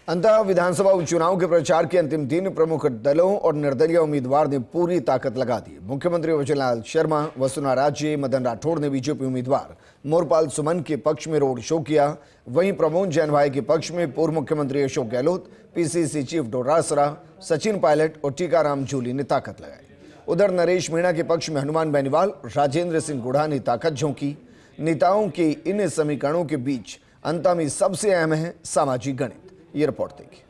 अंतः विधानसभा उपचुनाव के प्रचार के अंतिम दिन प्रमुख दलों और निर्दलीय उम्मीदवार ने पूरी ताकत लगा दी। मुख्यमंत्री वचनलाल शर्मा, वसुंधरा राजे, मदन राठौड़ ने बीजेपी उम्मीदवार मोरपाल सुमन के पक्ष में रोड शो किया। वहीं प्रमोद जैन भाई के पक्ष में पूर्व मुख्यमंत्री अशोक गहलोत, पीसीसी चीफ डोटासरा, सचिन पायलट और टीकाराम जूली ने ताकत लगाई। उधर नरेश मीणा के पक्ष में हनुमान बेनीवाल, राजेंद्र सिंह गुढ़ा ने ताकत झोंकी। नेताओं के इन समीकरणों के बीच अंत में सबसे अहम है सामाजिक गणित। ये रिपोर्ट देखिए।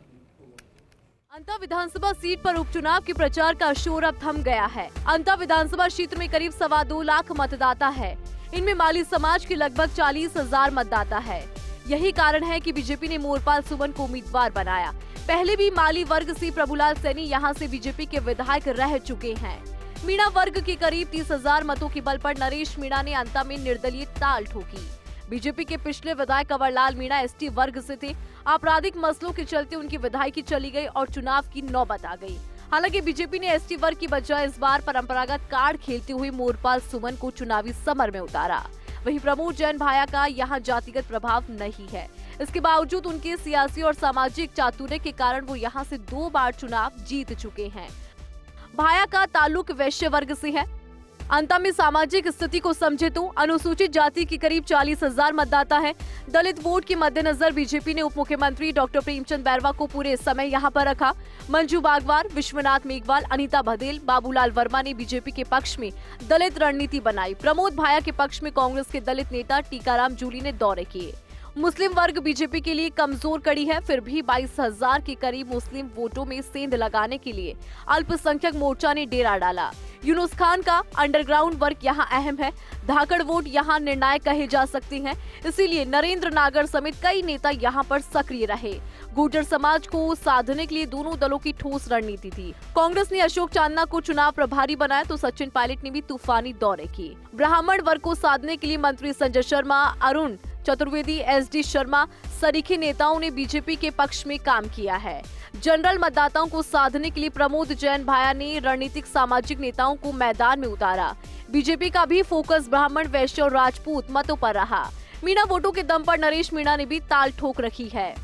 अंता विधानसभा सीट पर उपचुनाव के प्रचार का शोर अब थम गया है। अंता विधानसभा क्षेत्र में करीब 2.25 लाख मतदाता है। इनमें माली समाज के लगभग 40,000 मतदाता है। यही कारण है कि बीजेपी ने मोरपाल सुमन को उम्मीदवार बनाया। पहले भी माली वर्ग से प्रभुलाल सैनी यहां से बीजेपी के विधायक रह चुके हैं। मीणा वर्ग के करीब 30,000 मतों के बल पर नरेश मीणा ने अंता में निर्दलीय ताल ठोकी। बीजेपी के पिछले विधायक कंवरलाल मीणा एसटी वर्ग से थे। आपराधिक मसलों के चलते उनकी विधायकी चली गई और चुनाव की नौबत आ गई। हालांकि बीजेपी ने एसटी वर्ग की बजाय इस बार परंपरागत कार्ड खेलते हुए मोरपाल सुमन को चुनावी समर में उतारा। वहीं प्रमोद जैन भाया का यहां जातिगत प्रभाव नहीं है। इसके बावजूद उनके सियासी और सामाजिक चातुर्य के कारण वो यहां से 2 बार चुनाव जीत चुके हैं। भाया का ताल्लुक वैश्य वर्ग से है। अंत में सामाजिक स्थिति को समझे तो अनुसूचित जाति की करीब 40,000 मतदाता है। दलित वोट के मद्देनजर बीजेपी ने उप मुख्यमंत्री डॉक्टर प्रेमचंद बैरवा को पूरे समय यहां पर रखा। मंजू बागवार, विश्वनाथ मेघवाल, अनीता बघेल, बाबूलाल वर्मा ने बीजेपी के पक्ष में दलित रणनीति बनाई। प्रमोद भाया के पक्ष में कांग्रेस के दलित नेता टीकाराम जूली ने दौरे किए। मुस्लिम वर्ग बीजेपी के लिए कमजोर कड़ी है, फिर भी 22,000 के करीब मुस्लिम वोटों में सेंध लगाने के लिए अल्पसंख्यक मोर्चा ने डेरा डाला। यूनुस खान का अंडरग्राउंड वर्क यहां अहम है। धाकड़ वोट यहां निर्णायक कहे जा सकते हैं, इसीलिए नरेंद्र नागर समेत कई नेता यहां पर सक्रिय रहे। गुर्जर समाज को साधने के लिए दोनों दलों की ठोस रणनीति थी। कांग्रेस ने अशोक चांदना को चुनाव प्रभारी बनाया तो सचिन पायलट ने भी तूफानी दौरे किए। ब्राह्मण वर्ग को साधने के लिए मंत्री संजय शर्मा, अरुण चतुर्वेदी, एसडी शर्मा सरीखे नेताओं ने बीजेपी के पक्ष में काम किया है। जनरल मतदाताओं को साधने के लिए प्रमोद जैन भाया ने रणनीतिक सामाजिक नेताओं को मैदान में उतारा। बीजेपी का भी फोकस ब्राह्मण, वैश्य और राजपूत मतों पर रहा। मीणा वोटों के दम पर नरेश मीणा ने भी ताल ठोक रखी है।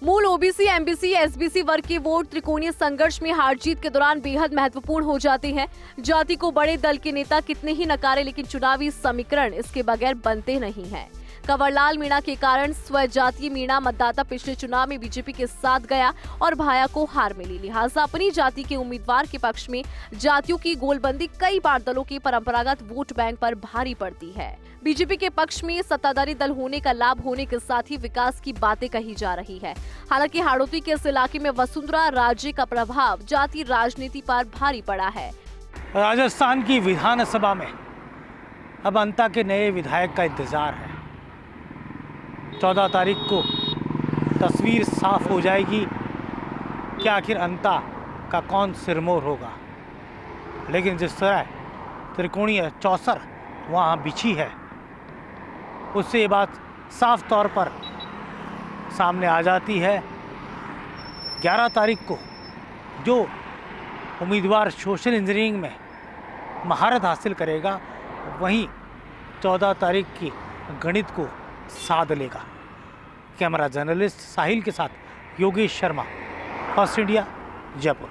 मूल ओबीसी, एमबीसी, एसबीसी वर्ग के वोट त्रिकोणीय संघर्ष में हार जीत के दौरान बेहद महत्वपूर्ण हो जाते हैं। जाति को बड़े दल के नेता कितने ही नकारे, लेकिन चुनावी समीकरण इसके बगैर बनते नहीं हैं। कंवरलाल मीणा के कारण स्वजातीय मीणा मतदाता पिछले चुनाव में बीजेपी के साथ गया और भाया को हार मिली। लिहाजा अपनी जाति के उम्मीदवार के पक्ष में जातियों की गोलबंदी कई बार दलों के परंपरागत वोट बैंक पर भारी पड़ती है। बीजेपी के पक्ष में सत्ताधारी दल होने का लाभ होने के साथ ही विकास की बातें कही जा रही है। हालांकि हाड़ौती के इस इलाके में वसुंधरा राजे का प्रभाव जाति राजनीति पर भारी पड़ा है। राजस्थान की विधानसभा में अब अंता के नए विधायक का इंतजार है। 14 तारीख को तस्वीर साफ हो जाएगी कि आखिर अंता का कौन सिरमौर होगा। लेकिन जिस तरह त्रिकोणीय चौसर वहाँ बिछी है, उससे ये बात साफ तौर पर सामने आ जाती है। 11 तारीख को जो उम्मीदवार सोशल इंजीनियरिंग में महारत हासिल करेगा, वहीं 14 तारीख की गणित को साध लेगा। कैमरा जर्नलिस्ट साहिल के साथ योगेश शर्मा, फर्स्ट इंडिया, जयपुर।